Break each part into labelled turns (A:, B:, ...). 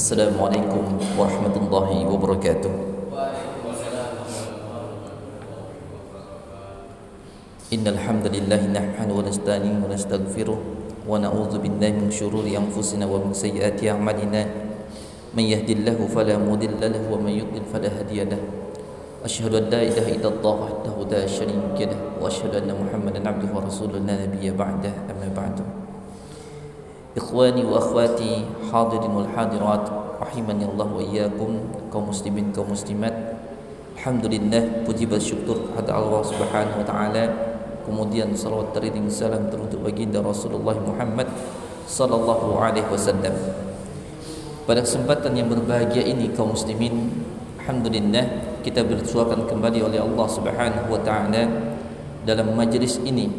A: Assalamualaikum warahmatullahi wabarakatuh. Innal hamdalillah nahmaduhu wa nasta'inuhu wa nastaghfiruh wa na'udzu billahi min shururi anfusina wa min sayyiati a'malina. Man yahdihillahu fala mudilla lahu wa man yudlil fala hadiya lahu. Asyhadu an la ilaha illallah wahdahu la syarika lahu wa asyhadu anna Muhammadan 'abduhu wa rasuluhu la nabiyya ba'dahu. Amma ba'du. Ikhwani wa akhwati hadirin wal hadirat, rahimani Allah wa iyyakum, kaum muslimin kaum muslimat. Alhamdulillah, puji bersyukur kepada Allah Subhanahu wa taala. Kemudian salawat teriring salam teruntuk baginda Rasulullah Muhammad sallallahu alaihi wasallam. Pada kesempatan yang berbahagia ini kaum muslimin, alhamdulillah kita bersuakan kembali oleh Allah Subhanahu wa taala dalam majlis ini,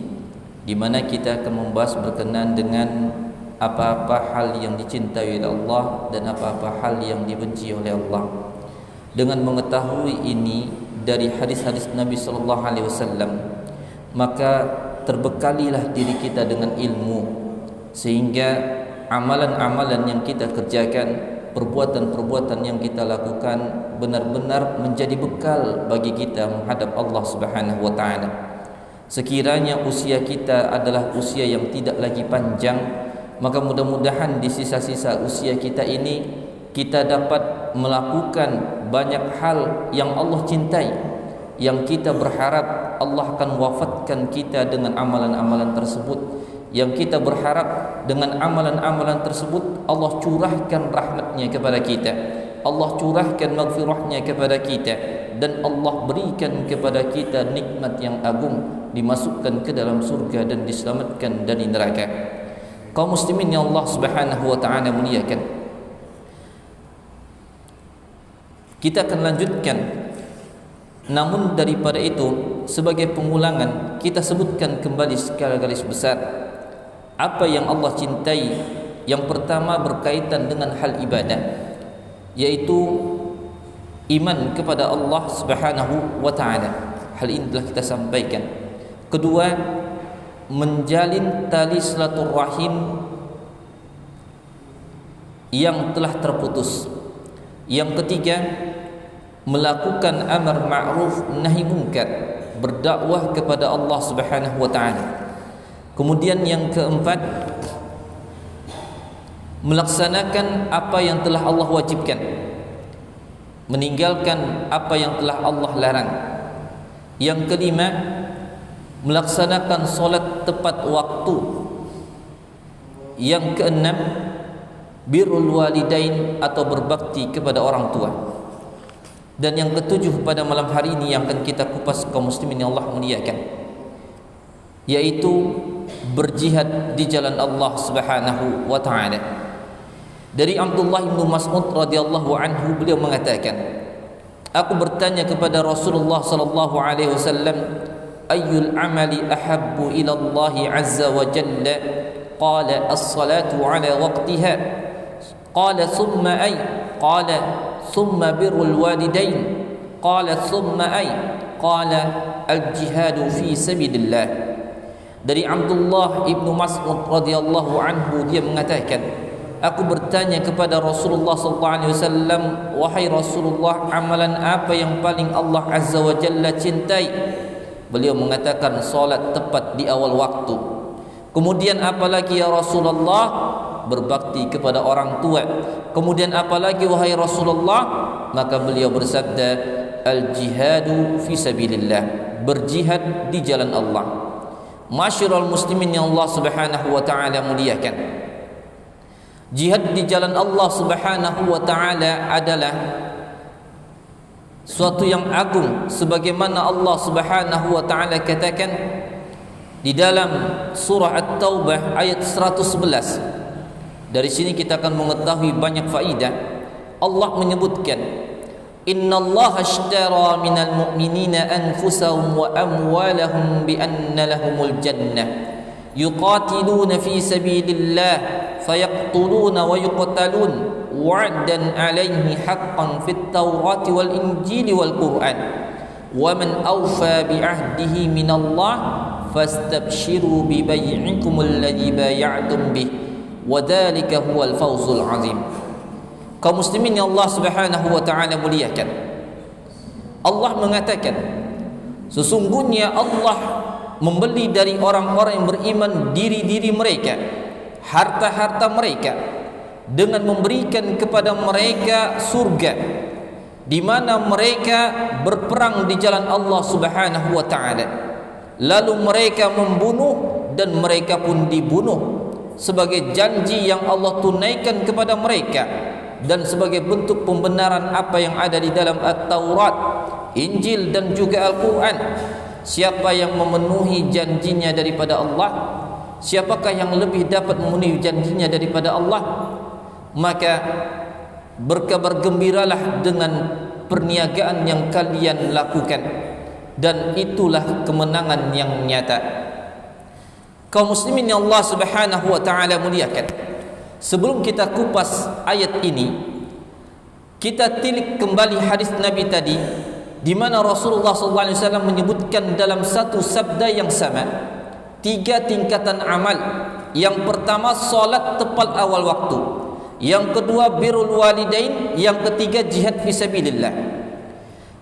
A: di mana kita akan membahas berkenaan dengan apa-apa hal yang dicintai oleh Allah dan apa-apa hal yang dibenci oleh Allah. Dengan mengetahui ini dari hadis-hadis Nabi sallallahu alaihi wasallam, maka terbekalilah diri kita dengan ilmu, sehingga amalan-amalan yang kita kerjakan, perbuatan-perbuatan yang kita lakukan benar-benar menjadi bekal bagi kita menghadap Allah Subhanahu wa taala. Sekiranya usia kita adalah usia yang tidak lagi panjang, maka mudah-mudahan di sisa-sisa usia kita ini kita dapat melakukan banyak hal yang Allah cintai, yang kita berharap Allah akan wafatkan kita dengan amalan-amalan tersebut, yang kita berharap dengan amalan-amalan tersebut Allah curahkan rahmatnya kepada kita, Allah curahkan maghfirahnya kepada kita, dan Allah berikan kepada kita nikmat yang agung, dimasukkan ke dalam surga dan diselamatkan dari neraka. Kaum muslimin yang Allah Subhanahu wa taala muliakan, kita akan lanjutkan. Namun daripada itu, sebagai pengulangan, kita sebutkan kembali secara garis besar apa yang Allah cintai. Yang pertama berkaitan dengan hal ibadah, yaitu iman kepada Allah Subhanahu wa taala. Hal ini telah kita sampaikan. Kedua, menjalin tali silaturahim yang telah terputus. Yang ketiga, melakukan amar ma'ruf nahi munkar, berdakwah kepada Allah Subhanahu wa taala. Kemudian yang keempat, melaksanakan apa yang telah Allah wajibkan, meninggalkan apa yang telah Allah larang. Yang kelima, melaksanakan solat tepat waktu. Yang keenam, birrul walidain atau berbakti kepada orang tua. Dan yang ketujuh pada malam hari ini yang akan kita kupas kaum muslimin yang Allah muliakan, yaitu berjihad di jalan Allah Subhanahu wa taala. Dari Abdullah bin Mas'ud radhiyallahu anhu, beliau mengatakan, aku bertanya kepada Rasulullah sallallahu alaihi wasallam, ayyul amali ahabbu ila Allah azza wa jalla? Qala as-salatu ala waqtiha. Qala thumma ay? Qala thumma birrul walidain. Qala thumma ay? Qala al-jihadu fi sabilillah. Dari Abdullah ibnu Mas'ud radhiyallahu anhu, dia mengatakan, aku bertanya kepada Rasulullah sallallahu alaihi wasallam, wahai Rasulullah, amalan apa yang paling Allah azza wa jalla cintai? Beliau mengatakan solat tepat di awal waktu. Kemudian apalagi ya Rasulullah? Berbakti kepada orang tua. Kemudian apalagi wahai Rasulullah? Maka beliau bersabda, al-jihadu fi sabilillah, berjihad di jalan Allah. Masyarul muslimin yang Allah Subhanahu wa taala muliakan, jihad di jalan Allah Subhanahu wa taala adalah suatu yang agung, sebagaimana Allah Subhanahu wa taala katakan di dalam surah At-Taubah ayat 111. Dari sini kita akan mengetahui banyak faedah. Allah menyebutkan, innallaha ashtara minal mu'minina anfusahum wa amwalahum bi anna lahumul jannah yuqatiluna fi sabilillah fayaqtuluna wa yuqtalun wa'dan 'alaihi haqqan fit tawrati wal injili wal qur'an wa man awfa bi 'ahdihi minallah fastabshiru bi bai'ikum alladhi bay'atum bih wa dzalika huwal fawzul 'azim. Kaum muslimin yang Allah Subhanahu wa taala muliakan, Allah mengatakan sesungguhnya Allah membeli dari orang-orang yang beriman diri-diri mereka, harta-harta mereka, dengan memberikan kepada mereka surga, di mana mereka berperang di jalan Allah Subhanahu wa taala. Lalu mereka membunuh dan mereka pun dibunuh sebagai janji yang Allah tunaikan kepada mereka dan sebagai bentuk pembenaran apa yang ada di dalam At-Taurat, Injil dan juga Al-Quran. Siapa yang memenuhi janjinya daripada Allah, siapakah yang lebih dapat memenuhi janjinya daripada Allah? Maka berkabar gembiralah dengan perniagaan yang kalian lakukan, dan itulah kemenangan yang nyata. Kaum muslimin yang Allah Subhanahu wa taala muliakan, sebelum kita kupas ayat ini, kita tilik kembali hadis Nabi tadi, di mana Rasulullah SAW menyebutkan dalam satu sabda yang sama 3 tingkatan amal. Yang pertama, salat tepat awal waktu. Yang kedua, birrul walidain. Yang ketiga, jihad fisabilillah.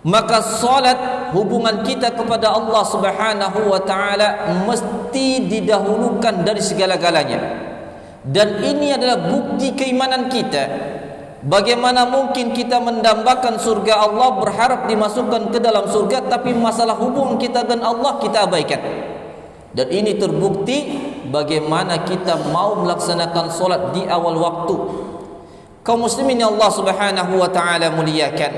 A: Maka salat, hubungan kita kepada Allah Subhanahu wa taala mesti didahulukan dari segala-galanya. Dan ini adalah bukti keimanan kita. Bagaimana mungkin kita mendambakan surga Allah, berharap dimasukkan ke dalam surga, tapi masalah hubungan kita dengan Allah kita abaikan. Dan ini terbukti bagaimana kita mau melaksanakan solat di awal waktu. Kaum muslimin yang Allah Subhanahu wa taala muliakan,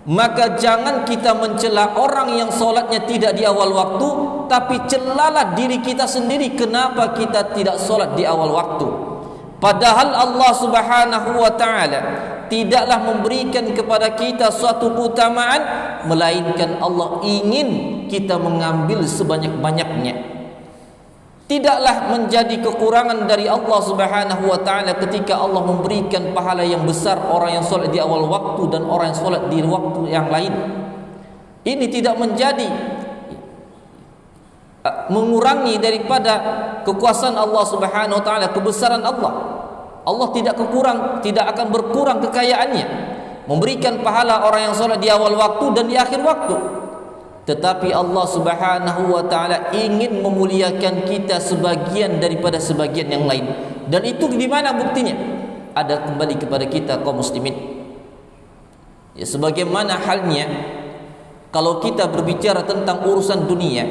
A: maka jangan kita mencela orang yang solatnya tidak di awal waktu, tapi celalah diri kita sendiri kenapa kita tidak solat di awal waktu. Padahal Allah Subhanahu wa taala tidaklah memberikan kepada kita suatu keutamaan, melainkan Allah ingin kita mengambil sebanyak-banyaknya. Tidaklah menjadi kekurangan dari Allah Subhanahu wa taala ketika Allah memberikan pahala yang besar orang yang solat di awal waktu dan orang yang solat di waktu yang lain. Ini tidak menjadi mengurangi daripada kekuasaan Allah Subhanahu wa taala, kebesaran Allah. Allah tidak akan berkurang kekayaannya memberikan pahala orang yang solat di awal waktu dan di akhir waktu. Tetapi Allah Subhanahu wa taala ingin memuliakan kita sebagian daripada sebagian yang lain. Dan itu di mana buktinya? Ada kembali kepada kita kaum muslimin. Ya, sebagaimana halnya kalau kita berbicara tentang urusan dunia,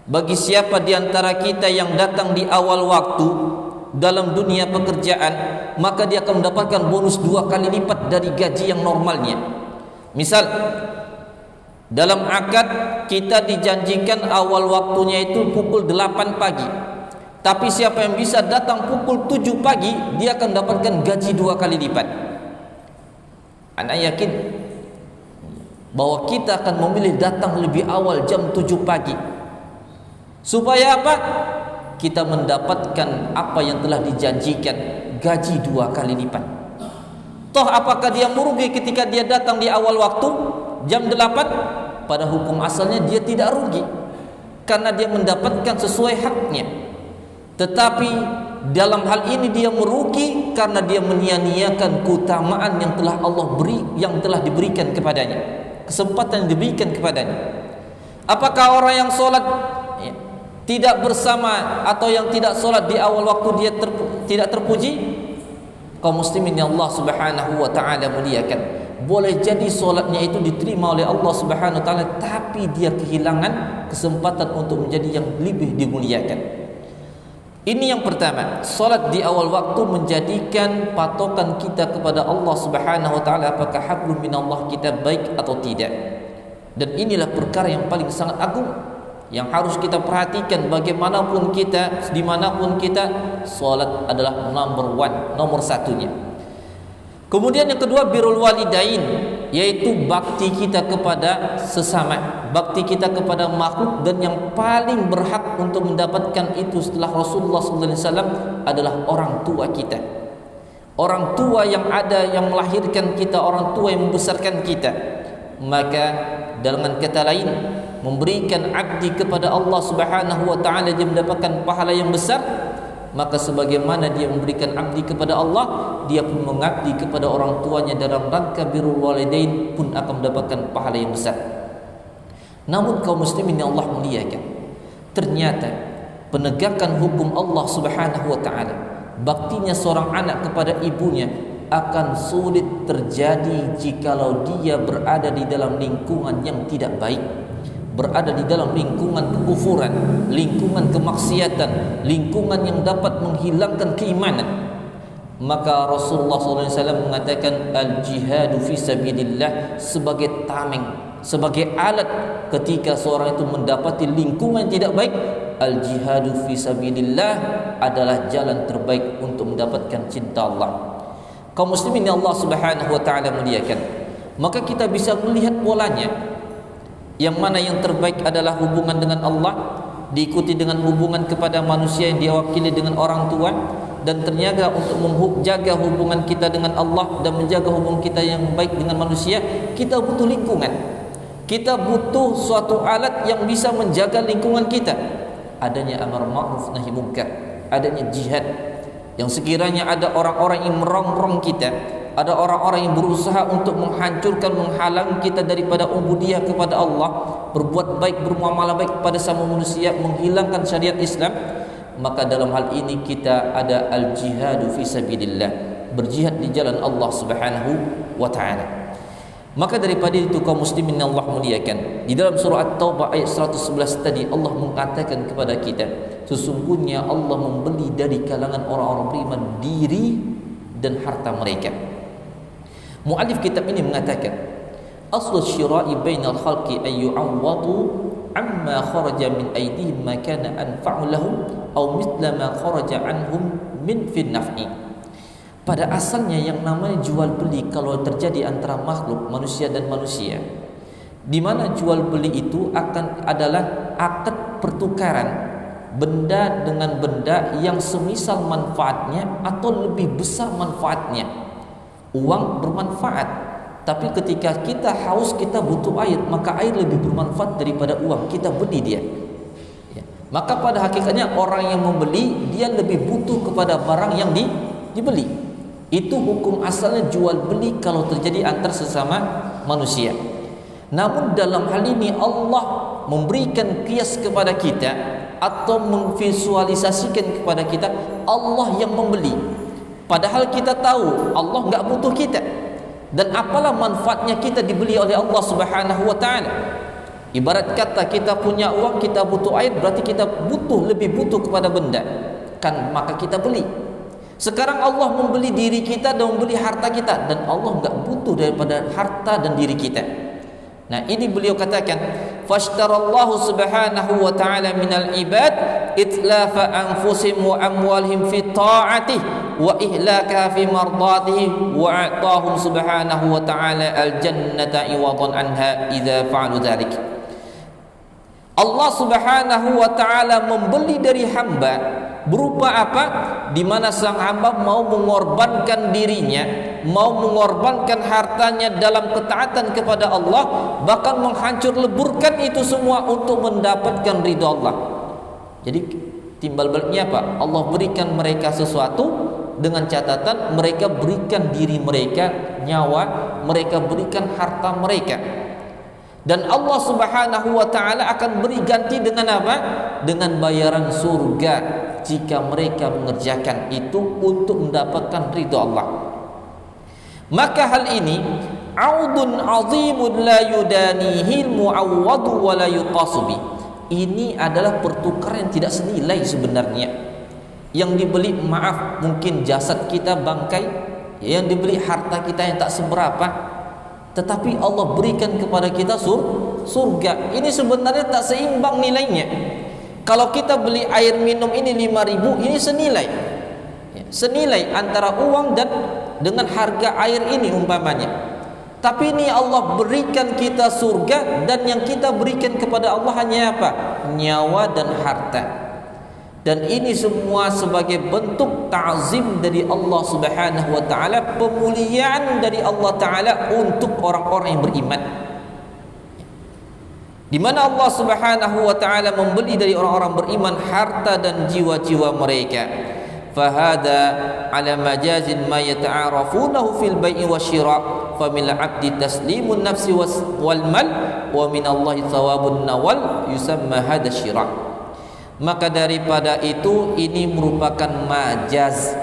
A: bagi siapa di antara kita yang datang di awal waktu dalam dunia pekerjaan, maka dia akan mendapatkan bonus 2 kali lipat dari gaji yang normalnya. Misal dalam akad kita dijanjikan awal waktunya itu pukul 8 pagi. Tapi siapa yang bisa datang pukul 7 pagi, dia akan dapatkan gaji 2 kali lipat. Anda yakin bahwa kita akan memilih datang lebih awal jam 7 pagi. Supaya apa? Kita mendapatkan apa yang telah dijanjikan, gaji 2 kali lipat. Toh apakah dia merugi ketika dia datang di awal waktu jam 8? Pada hukum asalnya dia tidak rugi, karena dia mendapatkan sesuai haknya. Tetapi dalam hal ini dia merugi karena dia menyia-nyiakan keutamaan yang telah Allah beri, yang telah diberikan kepadanya, kesempatan yang diberikan kepadanya. Apakah orang yang solat tidak bersama atau yang tidak solat di awal waktu dia tidak terpuji? Kaum muslimin yang Allah Subhanahu wa taala muliakan, boleh jadi solatnya itu diterima oleh Allah Subhanahu wa taala, tapi dia kehilangan kesempatan untuk menjadi yang lebih dimuliakan. Ini yang pertama, solat di awal waktu menjadikan patokan kita kepada Allah Subhanahu wa taala, apakah hablum minallah kita baik atau tidak. Dan inilah perkara yang paling sangat agung yang harus kita perhatikan. Bagaimanapun kita, dimanapun kita, solat adalah nomor satunya. Kemudian yang kedua, birrul walidain, yaitu bakti kita kepada sesama, bakti kita kepada makhluk. Dan yang paling berhak untuk mendapatkan itu setelah Rasulullah SAW adalah orang tua kita. Orang tua yang ada, yang melahirkan kita, orang tua yang membesarkan kita. Maka dengan kata lain, memberikan abdi kepada Allah Subhanahu wa taala, dia mendapatkan pahala yang besar. maka sebagaimana dia memberikan abdi kepada Allah, dia pun mengabdi kepada orang tuanya dalam rangka birrul walidain pun akan mendapatkan pahala yang besar. Namun kaum muslimin yang Allah muliakan, ternyata penegakan hukum Allah Subhanahu wa taala, baktinya seorang anak kepada ibunya akan sulit terjadi jikalau dia berada di dalam lingkungan yang tidak baik, berada di dalam lingkungan kekufuran, lingkungan kemaksiatan, lingkungan yang dapat menghilangkan keimanan. Maka Rasulullah SAW mengatakan al-jihadu fi sabilillah sebagai tameng, sebagai alat ketika seorang itu mendapati lingkungan yang tidak baik. Al-jihadu fi sabilillah adalah jalan terbaik untuk mendapatkan cinta Allah. Kaum muslimin yang Allah Subhanahu wa taala muliakan, maka kita bisa melihat polanya, yang mana yang terbaik adalah hubungan dengan Allah, diikuti dengan hubungan kepada manusia yang diwakili dengan orang tua, dan ternyata untuk menjaga hubungan kita dengan Allah dan menjaga hubungan kita yang baik dengan manusia, kita butuh lingkungan. Kita butuh suatu alat yang bisa menjaga lingkungan kita. Adanya amar ma'ruf nahi munkar, adanya jihad. Yang sekiranya ada orang-orang yang merongrong kita, ada orang-orang yang berusaha untuk menghancurkan, menghalang kita daripada ubudiyah kepada Allah, berbuat baik, bermuamalah baik kepada sama manusia, menghilangkan syariat Islam, maka dalam hal ini kita ada al-jihadu fi sabilillah, berjihad di jalan Allah Subhanahu wa taala. Maka daripada itu kaum muslimin yang Allah muliakan, di dalam surah At-Taubah ayat 111 tadi Allah mengatakan kepada kita, sesungguhnya Allah membeli dari kalangan orang-orang beriman diri dan harta mereka. Muallif kitab ini mengatakan, aslu syira'i bainal khalqi ay yu'awwadu amma kharaja min aydihim ma kana anfa'u lahum aw mithla ma kharaja anhum min fil naf'i. Pada asalnya yang namanya jual beli kalau terjadi antara makhluk manusia dan manusia, di mana jual beli itu akan adalah akad pertukaran benda dengan benda yang semisal manfaatnya atau lebih besar manfaatnya. Uang bermanfaat, tapi ketika kita haus, kita butuh air, maka air lebih bermanfaat daripada uang, kita beli dia. Maka pada hakikatnya orang yang membeli, dia lebih butuh kepada barang yang dibeli. Itu hukum asalnya jual beli kalau terjadi antar sesama manusia. Namun dalam hal ini Allah memberikan kias kepada kita atau memvisualisasikan kepada kita Allah yang membeli. Padahal kita tahu Allah enggak butuh kita. Dan apalah manfaatnya kita dibeli oleh Allah Subhanahu wa taala? Ibarat kata kita punya uang, kita butuh air, berarti kita lebih butuh kepada benda. Kan maka kita beli. Sekarang Allah membeli diri kita dan membeli harta kita, dan Allah enggak butuh daripada harta dan diri kita. Nah, ini beliau katakan, fashtarallahu subhanahu wa ta'ala minal ibad itlafa anfusihim wa amwalihim fi ta'atih wa ihlaka fi mardatihi wa a'tahum subhanahu wa ta'ala al-jannata iwadan anha idza fa'alu dhalik. Allah Subhanahu wa taala membeli dari hamba berupa apa? Di mana sang hamba mau mengorbankan dirinya, mau mengorbankan hartanya dalam ketaatan kepada Allah, bahkan menghancur leburkan itu semua untuk mendapatkan ridha Allah. Jadi timbal baliknya apa? Allah berikan mereka sesuatu dengan catatan mereka berikan diri mereka, nyawa mereka, berikan harta mereka. Dan Allah Subhanahu wa taala akan beri ganti dengan apa? Dengan bayaran surga jika mereka mengerjakan itu untuk mendapatkan ridha Allah. Maka hal ini audun azimun la yudanihi al-mu'awwadu wa la yutasubi. Ini adalah pertukaran yang tidak senilai sebenarnya. Yang dibeli, maaf, mungkin jasad kita, bangkai, yang dibeli harta kita yang tak seberapa, tetapi Allah berikan kepada kita surga. Ini sebenarnya tak seimbang nilainya. Kalau kita beli air minum ini 5.000, ini senilai. Senilai antara uang dan dengan harga air ini umpamanya. Tapi ini Allah berikan kita surga, dan yang kita berikan kepada Allah hanya apa? Nyawa dan harta. Dan ini semua sebagai bentuk ta'zim dari Allah Subhanahu wa taala, pemuliaan dari Allah taala untuk orang-orang yang beriman. Di mana Allah Subhanahu wa taala membeli dari orang-orang beriman harta dan jiwa-jiwa mereka. fahada ala majazin ma yata'arafunahu fil bai'i wasyira' fa min 'abdi taslimun nafsi wal mal wa min Allah thawabun nawal yusamma hada syira'. Maka daripada itu ini merupakan majaz,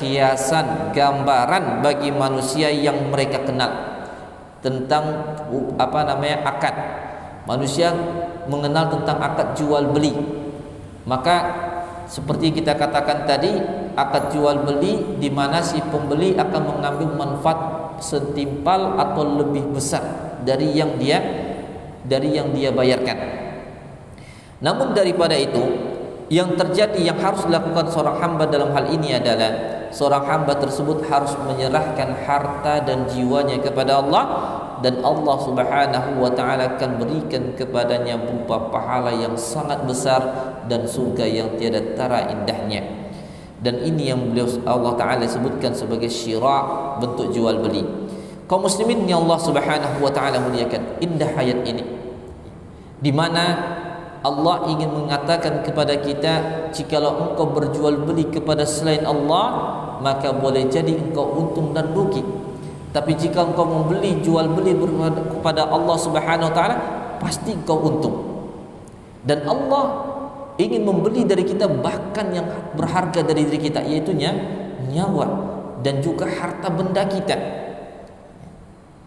A: kiasan, gambaran bagi manusia yang mereka kenal tentang akad. Manusia mengenal tentang akad jual beli. Maka seperti kita katakan tadi, akad jual beli di mana si pembeli akan mengambil manfaat setimpal atau lebih besar dari yang dia bayarkan. Namun daripada itu, yang terjadi yang harus dilakukan seorang hamba dalam hal ini adalah seorang hamba tersebut harus menyerahkan harta dan jiwanya kepada Allah, dan Allah Subhanahu wa taala akan berikan kepadanya berupa pahala yang sangat besar dan surga yang tiada tara indahnya. Dan ini yang Allah taala sebutkan sebagai syira', bentuk jual beli. Kaum muslimin yang Allah Subhanahu wa taala muliakan, indah ayat ini di mana Allah ingin mengatakan kepada kita, jikalau engkau berjual beli kepada selain Allah, maka boleh jadi engkau untung dan rugi. Tapi jika engkau membeli jual beli kepada Allah Subhanahu wa taala, pasti engkau untung. Dan Allah ingin membeli dari kita bahkan yang berharga dari diri kita, yaitu nyawa dan juga harta benda kita.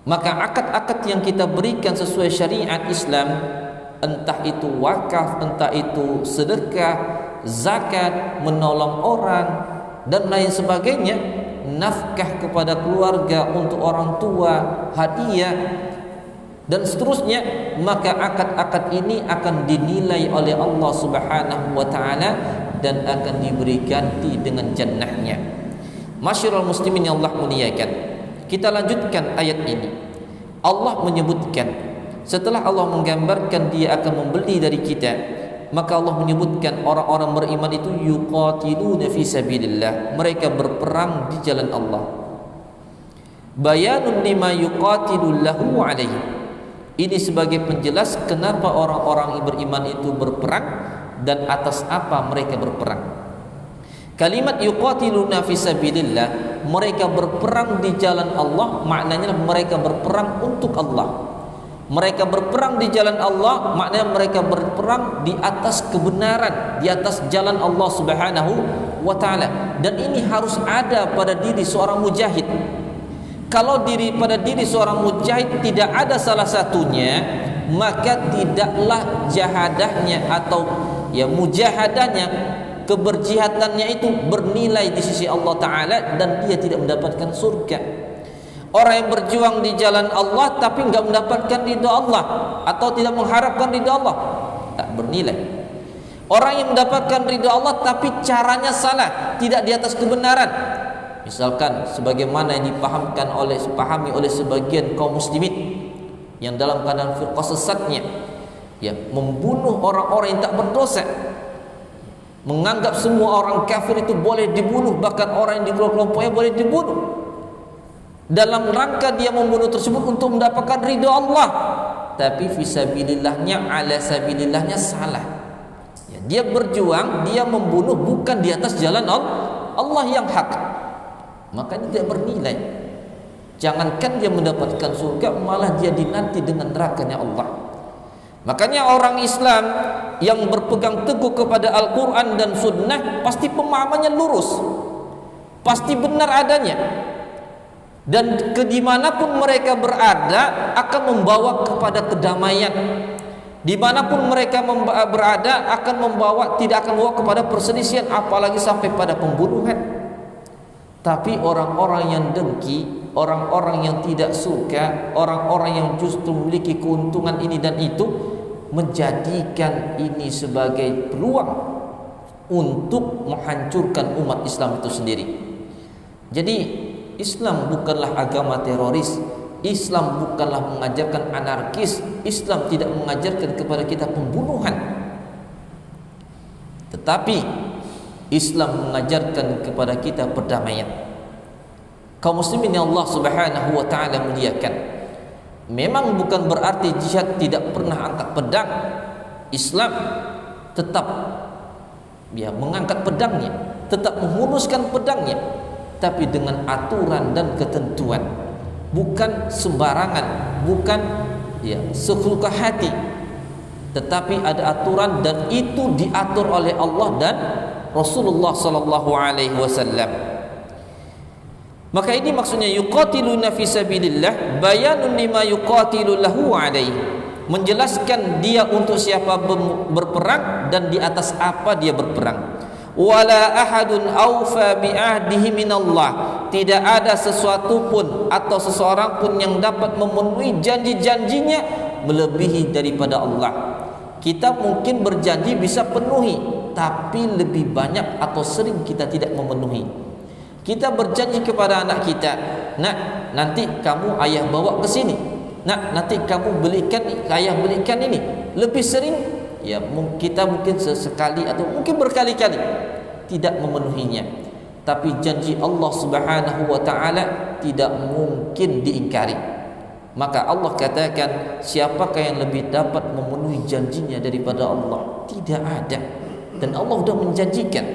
A: Maka akad-akad yang kita berikan sesuai syariat Islam, entah itu wakaf, entah itu sedekah, zakat, menolong orang dan lain sebagainya, nafkah kepada keluarga, untuk orang tua, hadiah dan seterusnya, maka akad-akad ini akan dinilai oleh Allah Subhanahu wa taala dan akan diberi ganti dengan jannahnya. Masyiral muslimin yang Allah muliakan, kita lanjutkan ayat ini. Allah menyebutkan, setelah Allah menggambarkan dia akan membeli dari kita, maka Allah menyebutkan orang-orang beriman itu yuqatiluna fi sabilillah, mereka berperang di jalan Allah. Bayanun lima yuqatilullahu alaihi, ini sebagai penjelas kenapa orang-orang beriman itu berperang dan atas apa mereka berperang. Kalimat yuqatiluna fi sabilillah, mereka berperang di jalan Allah, maknanya mereka berperang untuk Allah. Mereka berperang di jalan Allah, maknanya mereka berperang di atas kebenaran, di atas jalan Allah Subhanahu wa taala. Dan ini harus ada pada diri seorang mujahid. Kalau pada diri seorang mujahid tidak ada salah satunya, maka tidaklah jahadahnya atau mujahadahnya, keberjihadannya itu bernilai di sisi Allah taala dan dia tidak mendapatkan surga. Orang yang berjuang di jalan Allah tapi enggak mendapatkan ridha Allah atau tidak mengharapkan ridha Allah, tak bernilai. Orang yang mendapatkan ridha Allah tapi caranya salah, tidak di atas kebenaran, misalkan sebagaimana yang dipahami oleh sebagian kaum muslimin yang dalam keadaan firqah sesatnya, membunuh orang-orang yang tak berdosa, menganggap semua orang kafir itu boleh dibunuh, bahkan orang yang di kelompoknya boleh dibunuh, dalam rangka dia membunuh tersebut untuk mendapatkan ridha Allah, tapi fisabilillahnya, ala sabilillahnya salah. Dia berjuang, dia membunuh bukan di atas jalan Allah yang hak, maka dia tidak bernilai. Jangankan dia mendapatkan surga, malah dia dinanti dengan nerakanya Allah. Makanya orang Islam yang berpegang teguh kepada Al-Quran dan Sunnah, pasti pemahamannya lurus, pasti benar adanya, dan dimanapun mereka berada akan membawa kepada kedamaian. Dimanapun mereka berada tidak akan membawa kepada perselisihan, apalagi sampai pada pembunuhan. Tapi orang-orang yang dengki, orang-orang yang tidak suka, orang-orang yang justru memiliki keuntungan ini dan itu, menjadikan ini sebagai peluang untuk menghancurkan umat Islam itu sendiri. Jadi Islam bukanlah agama teroris, Islam bukanlah mengajarkan anarkis, Islam tidak mengajarkan kepada kita pembunuhan, tetapi Islam mengajarkan kepada kita perdamaian. Kaum muslimin yang Allah Subhanahu wa taala muliakan, memang bukan berarti jihad tidak pernah angkat pedang. Islam tetap mengangkat pedangnya, tetap menghunuskan pedangnya, tapi dengan aturan dan ketentuan, bukan sembarangan, bukan sesuka hati, tetapi ada aturan, dan itu diatur oleh Allah dan Rasulullah sallallahu alaihi wasallam. Maka ini maksudnya yuqatiluna fi sabilillah, bayanun lima yuqatilu lahu alaihi, menjelaskan dia untuk siapa berperang dan di atas apa dia berperang. Wala ahadun awfa bi ahdihi minallah, tidak ada sesuatu pun atau seseorang pun yang dapat memenuhi janji-janjinya melebihi daripada Allah. Kita mungkin berjanji bisa penuhi, tapi lebih banyak atau sering kita tidak memenuhi. Kita berjanji kepada anak kita, nak, nanti kamu ayah bawa ke sini, nak, nanti kamu belikan, ayah belikan ini. Lebih sering kita mungkin sesekali atau mungkin berkali-kali tidak memenuhinya. Tapi janji Allah Subhanahu wa taala tidak mungkin diingkari. Maka Allah katakan, siapakah yang lebih dapat memenuhi janjinya daripada Allah? Tidak ada. Dan Allah sudah menjanjikan,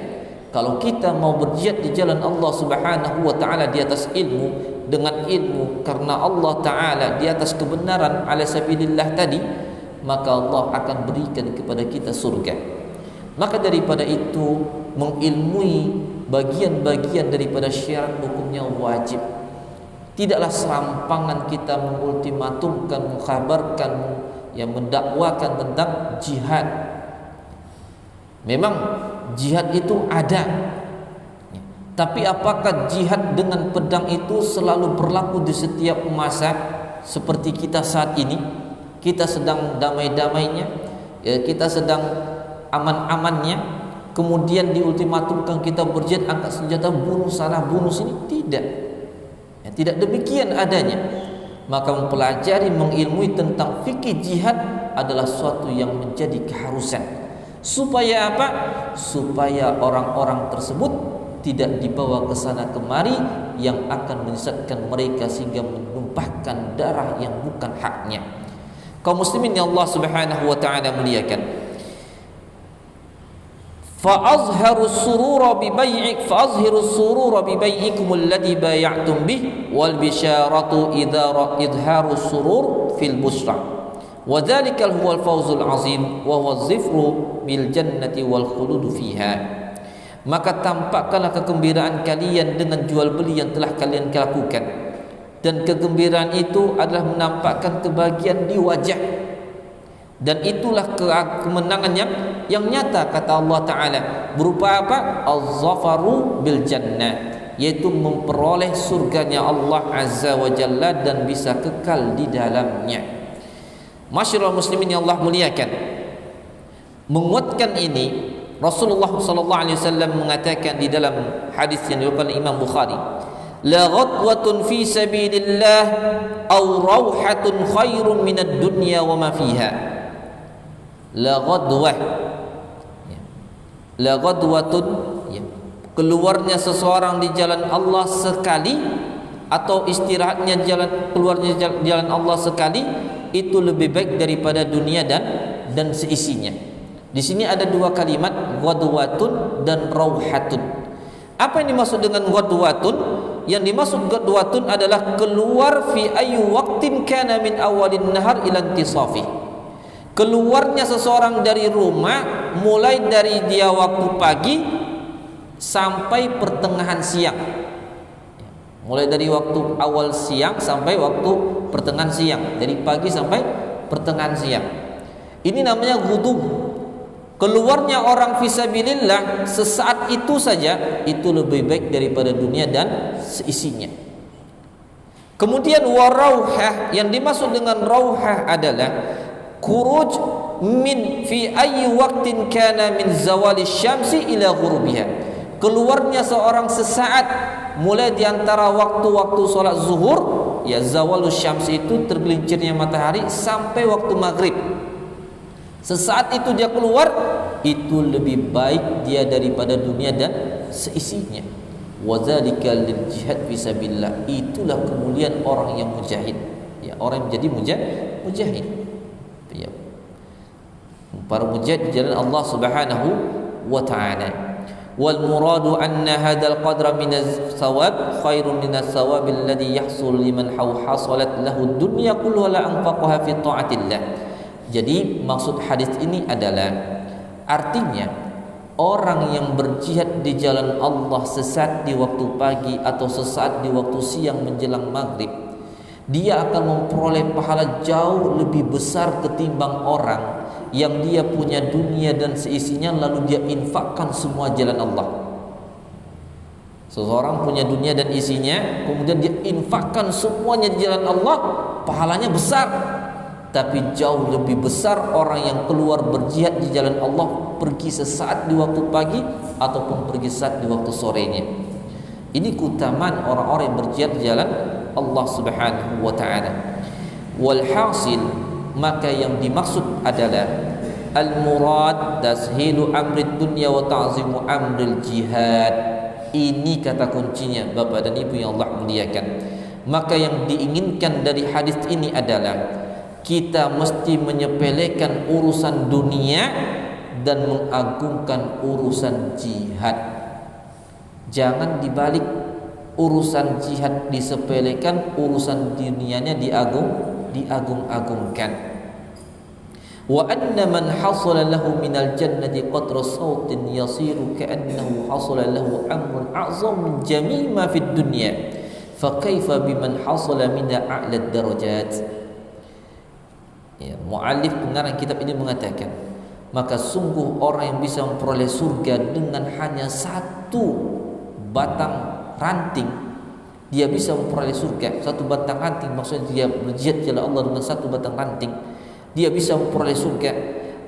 A: kalau kita mau berjihad di jalan Allah Subhanahu wa taala di atas ilmu, dengan ilmu karena Allah taala, di atas kebenaran ala sabilillah tadi, maka Allah akan berikan kepada kita surga. Maka daripada itu, mengilmui bagian-bagian daripada syarat hukumnya wajib. Tidaklah serampangan kita mengultimatumkan, mengkhabarkan, mendakwakan tentang jihad. Memang jihad itu ada, tapi apakah jihad dengan pedang itu selalu berlaku di setiap masa? Seperti kita saat ini, kita sedang damai-damainya, kita sedang aman-amannya, kemudian diultimatumkan kita berjihad, angkat senjata, bunuh sana, bunuh sini. Tidak demikian adanya. Maka mempelajari, mengilmui tentang fikih jihad adalah suatu yang menjadi keharusan. Supaya apa? Supaya orang-orang tersebut tidak dibawa ke sana kemari yang akan menyesatkan mereka sehingga menumpahkan darah yang bukan haknya. Kaum muslimin yang Allah Subhanahu wa taala muliakan, fa'azhiru surura bi bai'ikum alladhi bay'atum bih wal bisyaratu idharu surur fil busra. Wadzalikal huwal fawzul azim wa huwa zifru bil jannati wal khulud fiha. Maka tampakkanlah kegembiraan kalian dengan jual beli yang telah kalian lakukan, dan kegembiraan itu adalah menampakkan kebahagiaan di wajah, dan itulah kemenangan yang nyata, kata Allah Ta'ala, berupa apa? Az-zafaru bil jannah, yaitu memperoleh surganya Allah Azza wa Jalla dan bisa kekal di dalamnya. Masyarul muslimin yang Allah muliakan, menguatkan ini Rasulullah sallallahu alaihi wasallam mengatakan di dalam hadis yang diriwayatkan Imam Bukhari, la ghadwatun fi sabilillah aw rawhatun khairun minad dunya wa ma fiha. La ghadwatun, keluarnya seseorang di jalan Allah sekali, atau istirahatnya keluarnya jalan Allah sekali, itu lebih baik daripada dunia dan seisinya. Di sini ada dua kalimat, ghadwatun dan rawhatun. Apa yang dimaksud dengan ghadwatun? Yang dimaksud ghadwatun adalah keluar fi ayyi waqtin kana min awalin nahar ila intisafi. Keluarnya seseorang dari rumah mulai dari dia waktu pagi sampai pertengahan siang. Mulai dari waktu awal siang sampai waktu pertengahan siang, dari pagi sampai pertengahan siang. Ini namanya ghudub. Keluarnya orang fisabilillah sesaat itu saja, itu lebih baik daripada dunia dan seisinya. Kemudian warauhah, yang dimaksud dengan rauhah adalah khuruj min fi ayyi waqtin kana min zawali syamsi ila ghurubiha. Keluarnya seorang sesaat mulai di antara waktu-waktu sholat zuhur, zawalus syams itu tergelincirnya matahari, sampai waktu maghrib. Sesaat itu dia keluar, itu lebih baik dia daripada dunia dan seisinya. Wadzalika lil jihad fisabilillah, itulah kemuliaan orang yang mujahid, orang yang menjadi mujahid. Para mujahid di jalan Allah Subhanahu wa taala. wal muradu anna hadzal qadra min as-sawab khairun min as-sawab alladhi yahsul liman hasalat lahu dunya kulluha la anfaqaha fi ta'atillah. Jadi maksud hadis ini adalah artinya orang yang berjihad di jalan Allah sesaat di waktu pagi atau sesaat di waktu siang menjelang maghrib, dia akan memperoleh pahala jauh lebih besar ketimbang orang yang dia punya dunia dan seisinya lalu dia infakkan semua jalan Allah. Seseorang punya dunia dan isinya, kemudian dia infakkan semuanya di jalan Allah, pahalanya besar. Tapi jauh lebih besar orang yang keluar berjihad di jalan Allah, pergi sesaat di waktu pagi ataupun pergi sesaat di waktu sorenya. Ini keutamaan orang-orang yang berjihad di jalan Allah Subhanahu wa taala. Walhasil, maka yang dimaksud adalah al-murad tashilu amri dunya wa ta'zimu amril jihad. Ini kata kuncinya Bapak dan Ibu yang Allah muliakan. Maka yang diinginkan dari hadis ini adalah kita mesti menyepelekan urusan dunia dan mengagungkan urusan jihad. Jangan dibalik, urusan jihad disepelekan, urusan dunianya diagung-agungkan. Wa anna man hasala lahu minal jannati qatra sautin yasiru ka'annahu hasala lahu amrun a'zam min jami' ma fid dunya fa kaifa biman hasala minha a'la darajat. Ya, muallif pengarang kitab ini mengatakan, maka sungguh orang yang bisa memperoleh surga dengan hanya satu batang ranting, dia bisa memperoleh surga. Satu batang ranting, maksudnya dia berjihad jalan Allah dengan satu batang ranting, dia bisa memperoleh surga.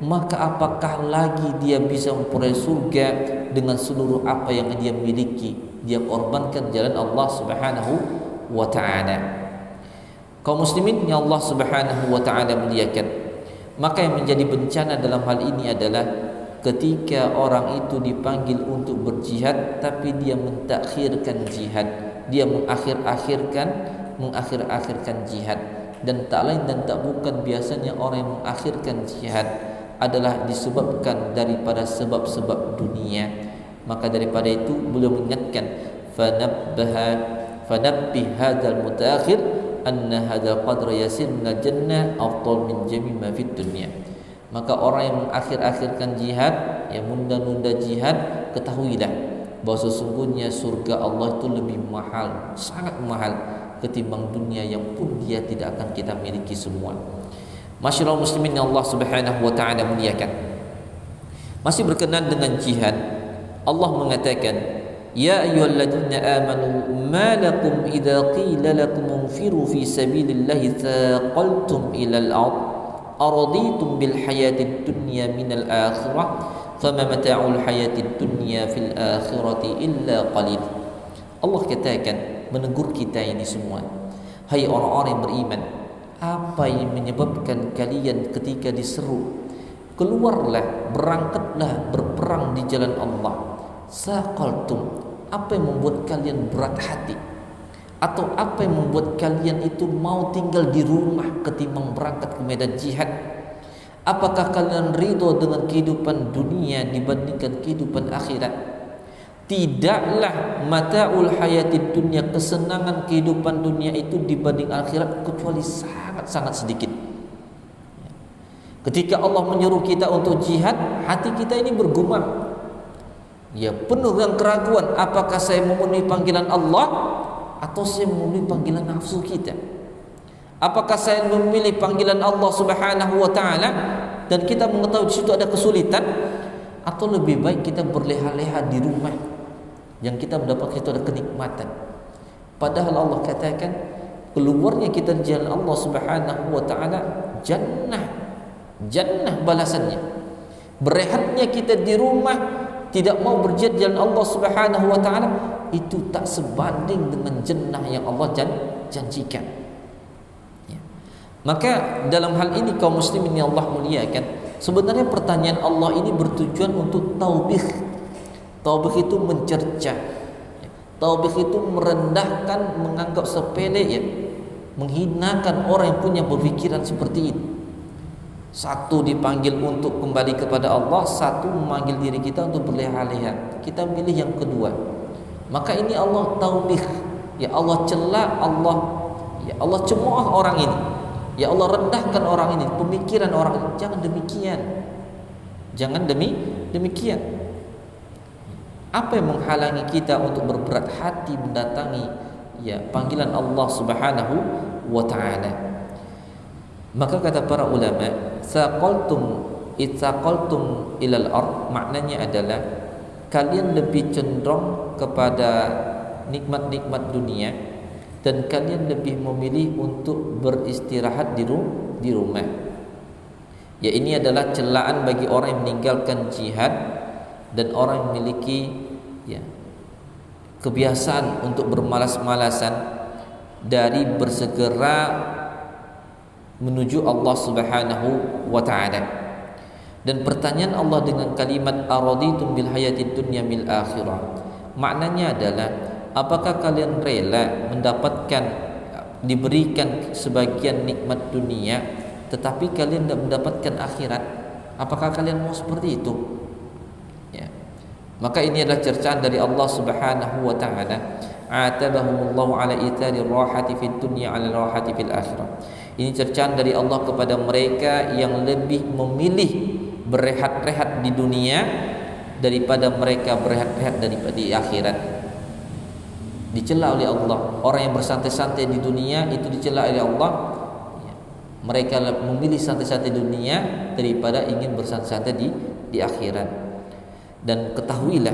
A: Maka apakah lagi dia bisa memperoleh surga dengan seluruh apa yang dia miliki, dia korbankan jalan Allah Subhanahu wa ta'ala. Kaum muslimin yang Allah Subhanahu wa ta'ala muliakan, maka yang menjadi bencana dalam hal ini adalah ketika orang itu dipanggil untuk berjihad tapi dia mentakhirkan jihad, dia mengakhir-akhirkan jihad. Dan tak lain dan tak bukan biasanya orang yang mengakhirkan jihad adalah disebabkan daripada sebab-sebab dunia. Maka daripada itu beliau mengingatkan, fanabbih hadzal mutaakhir anna hadzal qadra yasir minal jannah afdal min jami' ma fid dunya. Maka orang yang mengakhir-akhirkan jihad, yang menunda-nunda jihad, ketahuilah bahwa sesungguhnya surga Allah itu lebih mahal, sangat mahal ketimbang dunia yang pun dia tidak akan kita miliki semua. Masyaallah muslimin yang Allah Subhanahu wa taala muliakan. Masih berkenaan dengan jihad, Allah mengatakan, ya ayyuhalladzina amanu ma lakum idza qila lakum unfiru fi sabilillahi thaqaltum ilal ard araditum bil hayatid dunya minal akhirah fama mata'ul hayatid dunya fil akhirati illa qalil. Allah katakan, menegur kita ini semua, hai orang-orang yang beriman, apa yang menyebabkan kalian ketika diseru keluarlah, berangkatlah berperang di jalan Allah, saqaltum, apa yang membuat kalian berat hati, atau apa yang membuat kalian itu mau tinggal di rumah ketimbang berangkat ke medan jihad? Apakah kalian ridho dengan kehidupan dunia dibandingkan kehidupan akhirat? Tidaklah mata'ul hayatid dunia, kesenangan kehidupan dunia itu dibanding akhirat kecuali sangat-sangat sedikit. Ketika Allah menyuruh kita untuk jihad, hati kita ini bergumam, ya penuh dengan keraguan, apakah saya memenuhi panggilan Allah atau saya memenuhi panggilan nafsu kita? Apakah saya memilih panggilan Allah Subhanahu wa taala dan kita mengetahui di situ ada kesulitan, atau lebih baik kita berleha-leha di rumah yang kita mendapat itu ada kenikmatan? Padahal Allah katakan keluarnya kita di jalan Allah Subhanahu wa taala jannah balasannya. Berehatnya kita di rumah tidak mau berjihad jalan Allah Subhanahu wa taala itu tak sebanding dengan jannah yang Allah janjikan. Ya. Maka dalam hal ini kaum muslimin yang Allah muliakan, sebenarnya pertanyaan Allah ini bertujuan untuk taubih. Taubih itu mencerca. Taubih itu merendahkan, menganggap sepele, ya, menghinakan orang yang punya berpikiran seperti itu. Satu dipanggil untuk kembali kepada Allah, satu memanggil diri kita untuk berleha-leha. Kita pilih yang kedua. Maka ini Allah taubih, ya Allah cela, ya Allah cemooh orang ini, ya Allah rendahkan orang ini, pemikiran orang ini. Jangan demikian. Jangan demikian. Apa yang menghalangi kita untuk berberat hati mendatangi ya panggilan Allah Subhanahu wa taala? Maka kata para ulama, saqaltum ilal ard, maknanya adalah kalian lebih cenderung kepada nikmat-nikmat dunia dan kalian lebih memilih untuk beristirahat di rumah. Ya, ini adalah celaan bagi orang yang meninggalkan jihad dan orang yang memiliki ya kebiasaan untuk bermalas-malasan dari bersegera menuju Allah Subhanahu wa taala. Dan pertanyaan Allah dengan kalimat araditum bil hayatid dunya mil akhirah, maknanya adalah apakah kalian rela mendapatkan diberikan sebagian nikmat dunia tetapi kalian tidak mendapatkan akhirat? Apakah kalian mau seperti itu? Ya. Maka ini adalah cercaan dari Allah Subhanahu wa taala. Atabahumullahu ala ithari rahati fid dunya ala rahati fil akhirah. Ini cercaan dari Allah kepada mereka yang lebih memilih berehat-rehat di dunia daripada mereka berehat-rehat daripada di akhirat. Dicela oleh Allah. Orang yang bersantai-santai di dunia itu dicela oleh Allah. Mereka memilih santai-santai di dunia daripada ingin bersantai-santai di akhirat. Dan ketahuilah,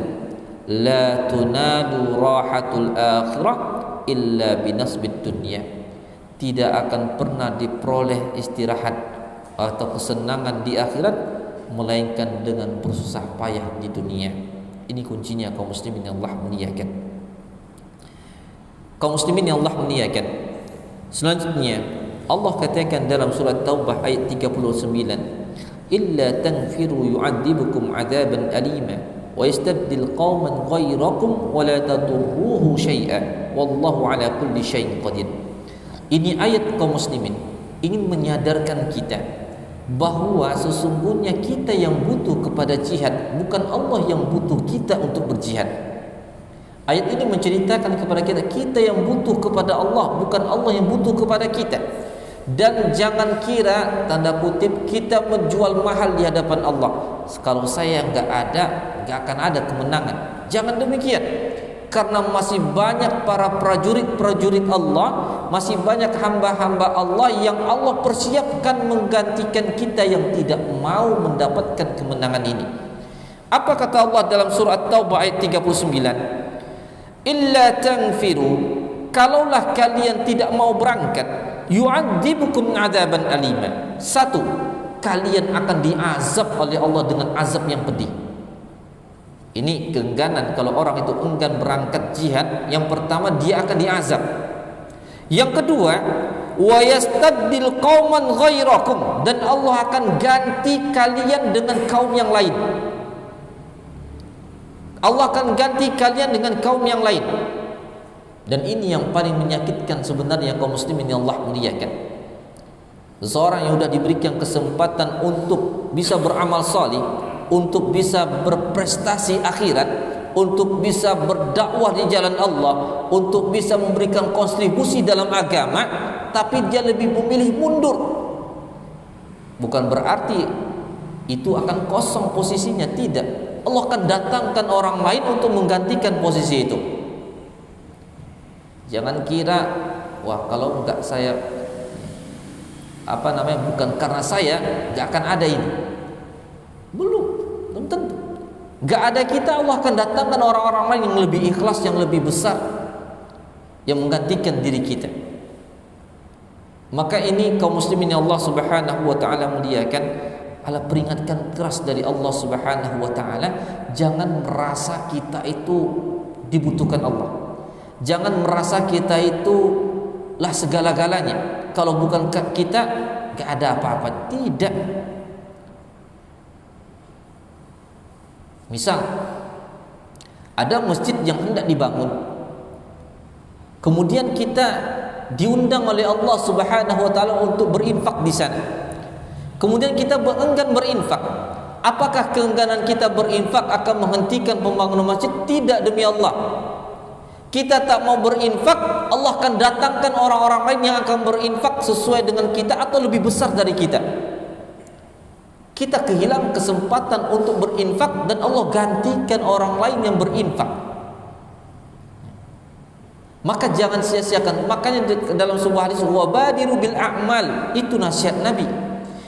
A: la tunadu rahatul akhirah illa binasbid dunya. Tidak akan pernah diperoleh istirahat atau kesenangan di akhirat melainkan dengan bersusah payah di dunia. Ini kuncinya kaum muslimin yang Allah muliakan. Kaum muslimin yang Allah muliakan. Selanjutnya Allah katakan dalam surat Taubah ayat 39, illa tanfiru yu'adzibukum 'adzaban alima wa yastabdil qauman ghairakum wa la tadurruhu syai'a wallahu 'ala kulli syai'in qadir. Ini ayat kaum muslimin ingin menyadarkan kita bahwa sesungguhnya kita yang butuh kepada jihad, bukan Allah yang butuh kita untuk berjihad. Ayat ini menceritakan kepada kita yang butuh kepada Allah, bukan Allah yang butuh kepada kita. Dan jangan kira tanda kutip kita menjual mahal di hadapan Allah. Kalau saya nggak akan ada kemenangan. Jangan demikian. Karena masih banyak para prajurit Allah, masih banyak hamba-hamba Allah yang Allah persiapkan menggantikan kita yang tidak mau mendapatkan kemenangan ini. Apa kata Allah dalam surah Taubah ayat 39? Illa tanfiru, kalaulah kalian tidak mau berangkat, yu'adzibukum 'adzaban alima. Satu, kalian akan diazab oleh Allah dengan azab yang pedih. Ini keengganan kalau orang itu enggan berangkat jihad. Yang pertama, dia akan diazab. Yang kedua, wa yastabdil qauman ghairakum, dan Allah akan ganti kalian dengan kaum yang lain. Allah akan ganti kalian dengan kaum yang lain. Dan ini yang paling menyakitkan sebenarnya kaum muslimin yang Allah muliakan. Seorang yang sudah diberikan kesempatan untuk bisa beramal salih, untuk bisa berprestasi akhirat, untuk bisa berdakwah di jalan Allah, untuk bisa memberikan kontribusi dalam agama, tapi dia lebih memilih mundur. Bukan berarti itu akan kosong posisinya, tidak. Allah akan datangkan orang lain untuk menggantikan posisi itu. Jangan kira, wah kalau enggak saya bukan karena saya enggak akan ada ini. Belum tentu. Enggak ada kita, Allah akan datangkan orang-orang lain yang lebih ikhlas, yang lebih besar, yang menggantikan diri kita. Maka ini kaum muslimin yang Allah Subhanahu wa taala muliakan, Allah peringatkan keras dari Allah Subhanahu wa taala, jangan merasa kita itu dibutuhkan Allah. Jangan merasa kita itu lah segala-galanya. Kalau bukan kita gak ada apa-apa. Tidak. Misal ada masjid yang hendak dibangun, kemudian kita diundang oleh Allah Subhanahu wa taala untuk berinfak di sana. Kemudian kita enggan berinfak. Apakah keengganan kita berinfak akan menghentikan pembangunan masjid? Tidak, demi Allah. Kita tak mau berinfak, Allah akan datangkan orang-orang lain yang akan berinfak sesuai dengan kita atau lebih besar dari kita. Kita kehilangan kesempatan untuk berinfak dan Allah gantikan orang lain yang berinfak. Maka jangan sia-siakan. Makanya dalam sebuah hadis, wabadiru bil a'mal, itu nasihat Nabi.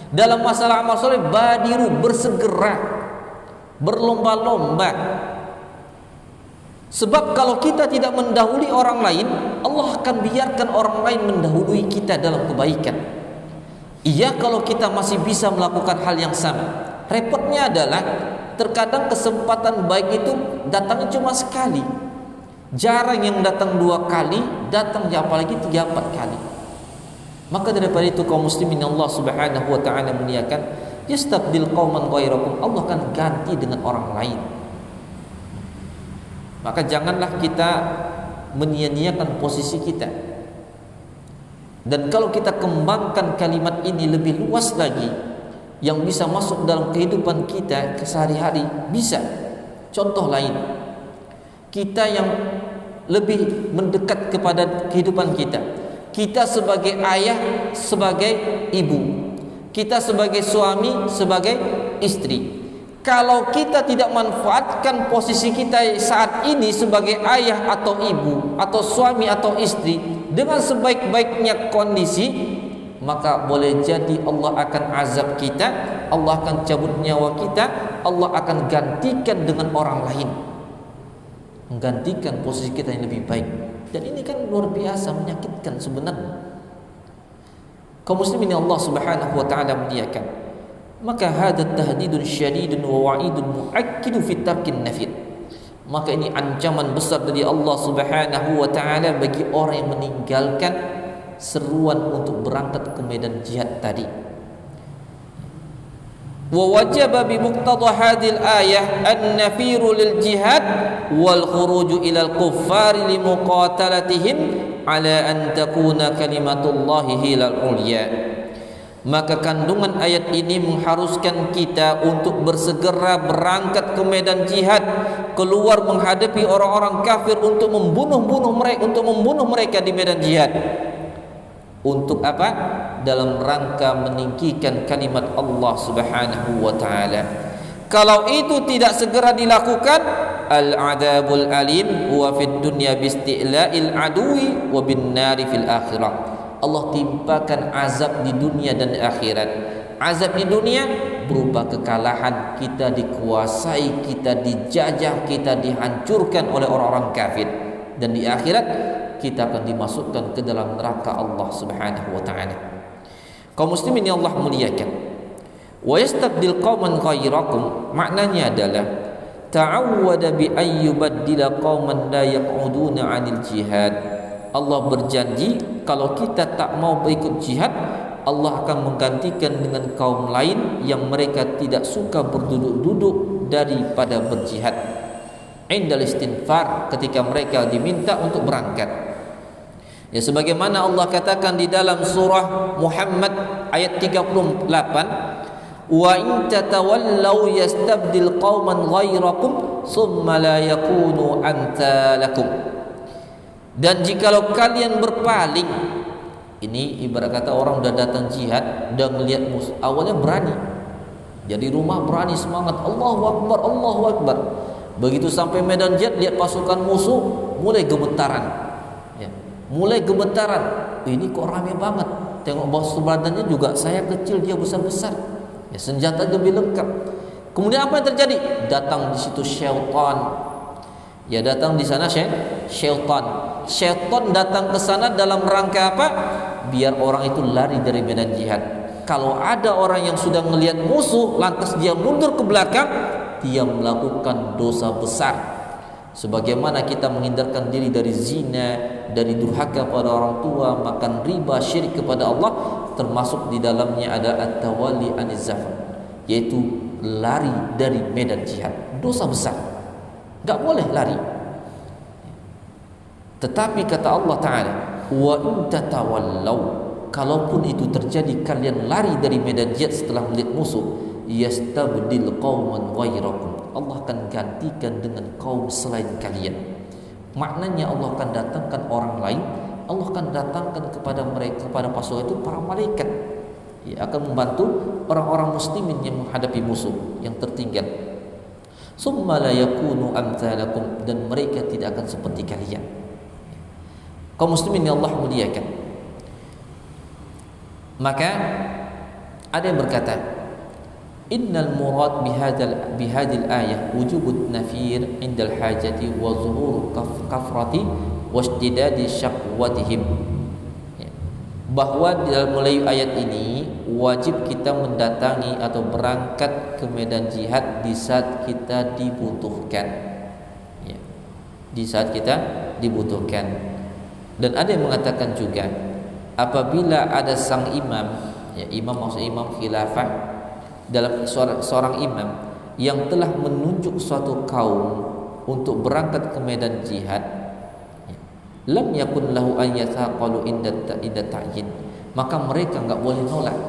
A: Dalam masalah amal soleh, badiru, bersegera, berlomba-lomba. Sebab kalau kita tidak mendahului orang lain, Allah akan biarkan orang lain mendahului kita dalam kebaikan. Iya, kalau kita masih bisa melakukan hal yang sama. Repotnya adalah terkadang kesempatan baik itu datangnya cuma sekali. Jarang yang datang 2 kali, datang apalagi 3-4 kali. Maka daripada itu kaum muslimin Allah Subhanahu wa taala muliakan, yastabdil qauman ghairakum, Allah akan ganti dengan orang lain. Maka janganlah kita menyia-nyiakan posisi kita. Dan kalau kita kembangkan kalimat ini lebih luas lagi, yang bisa masuk dalam kehidupan kita sehari-hari, bisa. Contoh lain, kita yang lebih mendekat kepada kehidupan kita. Kita sebagai ayah, sebagai ibu, kita sebagai suami, sebagai istri. Kalau kita tidak manfaatkan posisi kita saat ini sebagai ayah atau ibu, atau suami atau istri dengan sebaik-baiknya kondisi, maka boleh jadi Allah akan azab kita, Allah akan cabut nyawa kita, Allah akan gantikan dengan orang lain, menggantikan posisi kita yang lebih baik. Dan ini kan luar biasa menyakitkan sebenarnya. Kaum muslimin Allah Subhanahu wa taala muliakan. Maka hadat tahdidun syadidun wa wa'idun mu'akkidu fi tarkin nafid. Maka ini ancaman besar dari Allah Subhanahu wa taala bagi orang yang meninggalkan seruan untuk berangkat ke medan jihad tadi. Wa wajaba bi muqtada hadhil ayah an-nafiru lil jihad wal khuruju ila al-kuffari li muqatalatihim ala an takuna kalimatullahi hilal ulya. Maka kandungan ayat ini mengharuskan kita untuk bersegera berangkat ke medan jihad, keluar menghadapi orang-orang kafir untuk membunuh mereka di medan jihad. Untuk apa? Dalam rangka meninggikan kalimat Allah Subhanahu wa taala. Kalau itu tidak segera dilakukan, al-adabul alim huwa fid dunya bisti'la'il adui wa bin nari fil akhirah. Allah timpakan azab di dunia dan di akhirat. Azab di dunia berupa kekalahan, kita dikuasai, kita dijajah, kita dihancurkan oleh orang-orang kafir. Dan di akhirat kita akan dimasukkan ke dalam neraka Allah Subhanahu wa taala. Kaum muslimin yang Allah muliakan. Wa yastabdil qauman ghairakum, maknanya adalah ta'awwada bi ayyubaddila qauman la yaq'uduna 'anil jihad. Allah berjanji kalau kita tak mau berikut jihad, Allah akan menggantikan dengan kaum lain yang mereka tidak suka berduduk-duduk daripada berjihad. Indal istinfar, ketika mereka diminta untuk berangkat. Ya, sebagaimana Allah katakan di dalam surah Muhammad ayat 38, wa in tatawallaw yastabdil qauman ghairakum thumma la yakunu amsalakum. Dan jikalau kalian berpaling, ini ibarat kata orang udah datang jihad, udah melihat musuh, awalnya berani, jadi rumah berani, semangat, Allahu Akbar, Allahu Akbar. Begitu sampai medan jihad, lihat pasukan musuh mulai gemetaran, ya, mulai gemetaran. Ini kok rame banget, tengok bos badannya juga saya kecil, dia besar-besar, ya, senjata lebih lengkap. Kemudian apa yang terjadi? Datang di situ syaitan, ya, datang di sana syaitan. Syaitan datang ke sana dalam rangka apa? Biar orang itu lari dari medan jihad. Kalau ada orang yang sudah melihat musuh lantas dia mundur ke belakang, dia melakukan dosa besar. Sebagaimana kita menghindarkan diri dari zina, dari durhaka pada orang tua, makan riba, syirik kepada Allah, termasuk di dalamnya ada at-tawalli aniz zafar, yaitu lari dari medan jihad. Dosa besar, enggak boleh lari. Tetapi kata Allah Ta'ala, wa in tatawallaw, kalaupun itu terjadi kalian lari dari medan jihad setelah melihat musuh, yastabdil qauman ghairakum, Allah akan gantikan dengan kaum selain kalian. Maknanya Allah akan datangkan orang lain, Allah akan datangkan kepada mereka, kepada pasukan itu para malaikat, akan membantu orang-orang muslimin yang menghadapi musuh yang tertinggal. Summa la yakunu amsalakum, dan mereka tidak akan seperti kalian. Kaum muslimin yang Allah muliakan, maka ada yang berkata, innal murad bihadil ayah wujubut nafir indal hajati wa zuhur kafrati wa ishtidadi syakwatihim, bahwa dalam mulai ayat ini wajib kita mendatangi atau berangkat ke medan jihad di saat kita dibutuhkan, di saat kita dibutuhkan. Dan ada yang mengatakan juga, apabila ada sang imam, imam maksud imam khilafah, dalam seorang imam yang telah menunjuk suatu kaum untuk berangkat ke medan jihad, lam yakun lahu an yataqalu inda ta'yin, maka mereka enggak boleh nolak.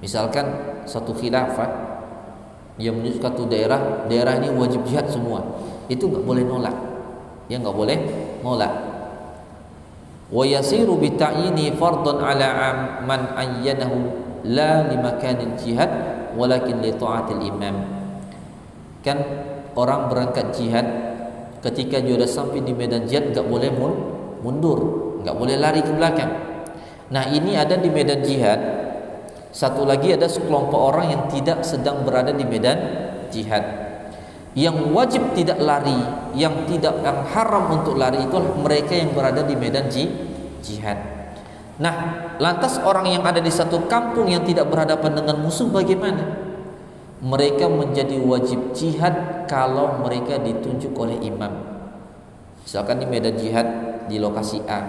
A: Misalkan satu khilafah yang menunjuk satu daerah ini wajib jihad semua, itu enggak boleh nolak. Enggak boleh nolak. Wa yasiru bi ta'yini fardhan ala man ayyanahu la li makanil jihad walakin li ta'atil imam. Kan orang berangkat jihad, ketika dia sudah sampai di medan jihad enggak boleh mundur, enggak boleh lari ke belakang. Nah, ini ada di medan jihad. Satu lagi ada sekelompok orang yang tidak sedang berada di medan jihad. Yang wajib tidak lari, yang haram untuk lari, itulah mereka yang berada di medan jihad. Nah, lantas orang yang ada di satu kampung yang tidak berhadapan dengan musuh bagaimana? Mereka menjadi wajib jihad kalau mereka ditunjuk oleh imam. Misalkan di medan jihad di lokasi A,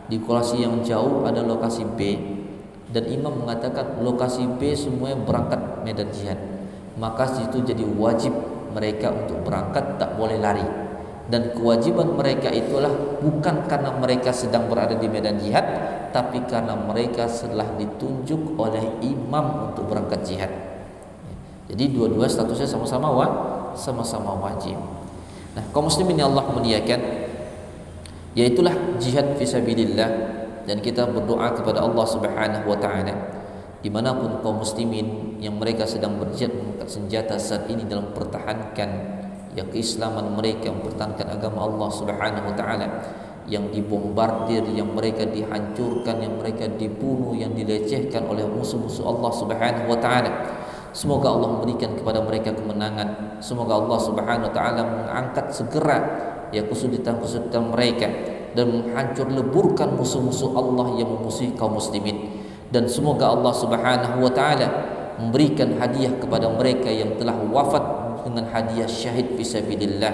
A: di lokasi yang jauh ada lokasi B, dan imam mengatakan lokasi B semuanya berangkat medan jihad, maka situ jadi wajib mereka untuk berangkat, tak boleh lari. Dan kewajiban mereka itulah bukan karena mereka sedang berada di medan jihad, tapi karena mereka setelah ditunjuk oleh imam untuk berangkat jihad. Jadi dua-dua statusnya sama-sama wajib. Nah, kaum muslimin yang Allah muliakan, yaitulah jihad fisabilillah, dan kita berdoa kepada Allah Subhanahu wa taala dimanapun kaum muslimin yang mereka sedang berjihad mengangkat senjata saat ini dalam mempertahankan keislaman mereka, mempertahankan agama Allah Subhanahu wa taala, yang dibombardir, yang mereka dihancurkan, yang mereka dibunuh, yang dilecehkan oleh musuh-musuh Allah Subhanahu wa taala. Semoga Allah memberikan kepada mereka kemenangan. Semoga Allah Subhanahu wa taala mengangkat segera kesulitan-kesulitan mereka dan menghancur leburkan musuh-musuh Allah yang memusuhi kaum muslimin. Dan semoga Allah Subhanahu wa taala memberikan hadiah kepada mereka yang telah wafat dengan hadiah syahid fisabilillah,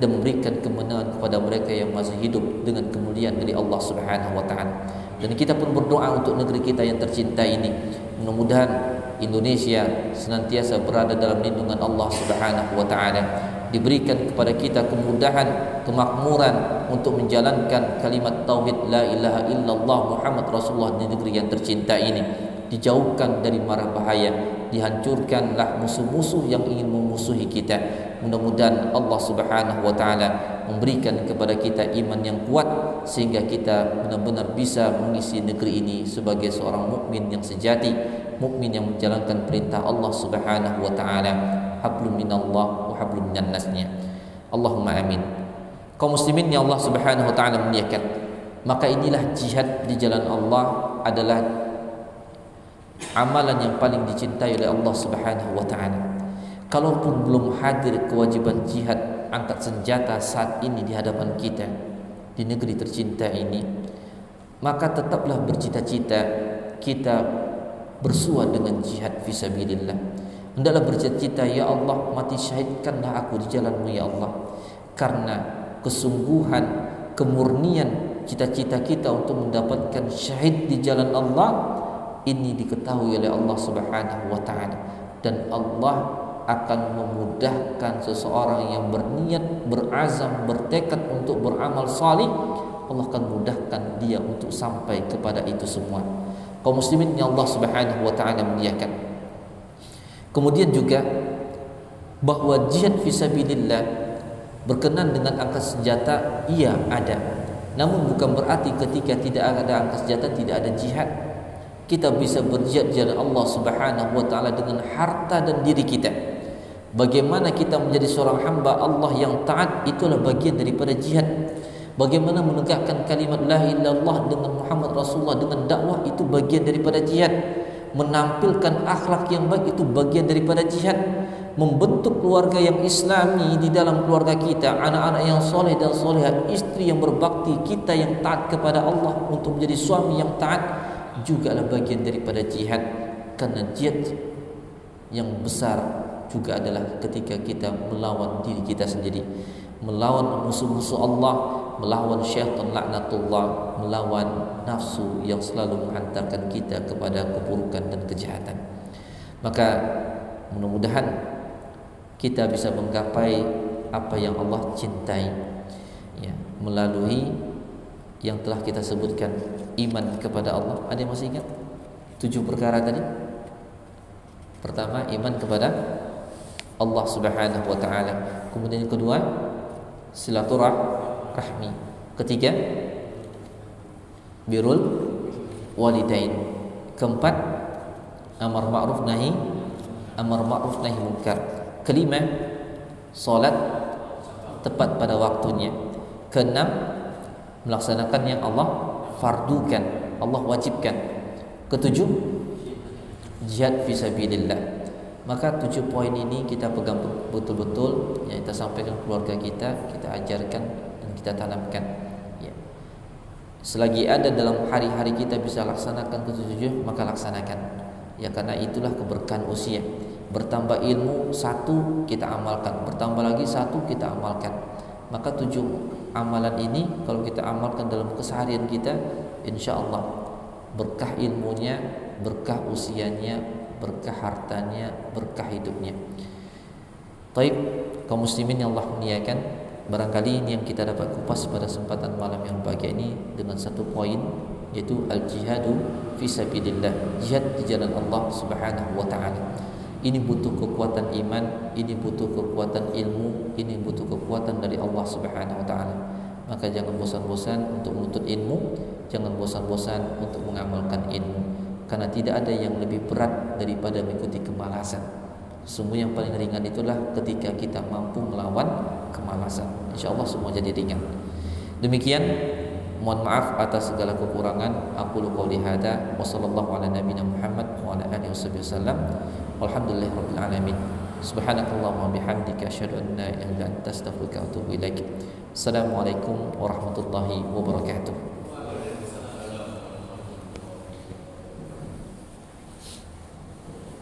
A: dan memberikan kemenangan kepada mereka yang masih hidup dengan kemuliaan dari Allah Subhanahu wa taala. Dan kita pun berdoa untuk negeri kita yang tercinta ini. Mudah-mudahan Indonesia senantiasa berada dalam lindungan Allah Subhanahu wa taala. Diberikan kepada kita kemudahan, kemakmuran untuk menjalankan kalimat tauhid la ilaha illallah Muhammad Rasulullah di negeri yang tercinta ini. Dijauhkan dari mara bahaya, dihancurkanlah musuh-musuh yang ingin memusuhi kita. Mudah-mudahan Allah Subhanahu wa taala memberikan kepada kita iman yang kuat sehingga kita benar-benar bisa mengisi negeri ini sebagai seorang mukmin yang sejati, mukmin yang menjalankan perintah Allah Subhanahu wa taala. Hablum minallah wa hablum minan nasnya. Allahumma amin. Kaum muslimin yang Allah Subhanahu wa taala muliakan, maka inilah jihad di jalan Allah adalah amalan yang paling dicintai oleh Allah Subhanahu wa taala. Kalaupun belum hadir kewajiban jihad, angkat senjata saat ini di hadapan kita di negeri tercinta ini, maka tetaplah bercita-cita kita bersua dengan jihad fisabilillah. Hendaklah bercita-cita, ya Allah, mati syahidkanlah aku di jalan-Mu ya Allah. Karena kesungguhan, kemurnian cita-cita kita untuk mendapatkan syahid di jalan Allah ini diketahui oleh Allah Subhanahu wa taala, dan Allah akan memudahkan seseorang yang berniat, berazam, bertekad untuk beramal salih Allah akan mudahkan dia untuk sampai kepada itu semua. Kaum muslimin yang Allah Subhanahu wa taala muliakan. Kemudian juga bahwa jihad fisabilillah berkenan dengan angkat senjata, iya ada. Namun bukan berarti ketika tidak ada angkat senjata tidak ada jihad. Kita bisa berjihad di jalan Allah Subhanahu wa taala dengan harta dan diri kita. Bagaimana kita menjadi seorang hamba Allah yang taat, itulah bagian daripada jihad. Bagaimana menegakkan kalimat la ilaha illallah dengan Muhammad Rasulullah dengan dakwah, itu bagian daripada jihad. Menampilkan akhlak yang baik, itu bagian daripada jihad. Membentuk keluarga yang islami di dalam keluarga kita, anak-anak yang soleh dan soleha, istri yang berbakti, kita yang taat kepada Allah untuk menjadi suami yang taat, juga adalah bagian daripada jihad. Karena jihad yang besar juga adalah ketika kita melawan diri kita sendiri, melawan musuh-musuh Allah, melawan syaitan laknatullah, melawan nafsu yang selalu menghantarkan kita kepada keburukan dan kejahatan. Maka mudah-mudahan kita bisa menggapai apa yang Allah cintai, ya, melalui yang telah kita sebutkan, iman kepada Allah. Ada yang masih ingat 7 perkara tadi? Pertama, iman kepada Allah Subhanahu wa taala. Kemudian yang kedua, silaturahmi. Ketiga, birrul walidain. Keempat, amar ma'ruf nahi munkar. Kelima, salat tepat pada waktunya. Keenam, melaksanakan yang Allah fardukan, Allah wajibkan. Ketujuh, jihad fisabilillah. Maka 7 poin ini kita pegang betul-betul, yang kita sampaikan keluarga kita ajarkan dan kita tanamkan, ya. Selagi ada dalam hari-hari kita bisa laksanakan ke-7, maka laksanakan, ya, karena itulah keberkahan usia. Bertambah ilmu 1 kita amalkan, bertambah lagi 1 kita amalkan. Maka 7 amalan ini kalau kita amalkan dalam keseharian kita, insya Allah berkah ilmunya, berkah usianya, berkah hartanya, berkah hidupnya. Taib, kaum muslimin yang Allah muliakan, barangkali ini yang kita dapat kupas pada kesempatan malam yang bahagia ini dengan 1 poin, yaitu al-jihadu fisabilillah, jihad di jalan Allah Subhanahu wa taala. Ini butuh kekuatan iman, ini butuh kekuatan ilmu, ini butuh kekuatan dari Allah Subhanahu wa taala. Maka jangan bosan-bosan untuk menuntut ilmu, jangan bosan-bosan untuk mengamalkan ilmu, karena tidak ada yang lebih berat daripada mengikuti kemalasan. Semua yang paling ringan itulah ketika kita mampu melawan kemalasan. Insyaallah semua jadi ringan. Demikian, mohon maaf atas segala kekurangan. Aku qouli hada wa sallallahu ala nabiyina Muhammad wa ala alihi wasallam. Walhamdulillahirabbil alamin. Subhanakallahumma bihamdika asyhadu an la ilaha illa anta astaghfiruka wa atubu ilaik. Assalamualaikum warahmatullahi wabarakatuh.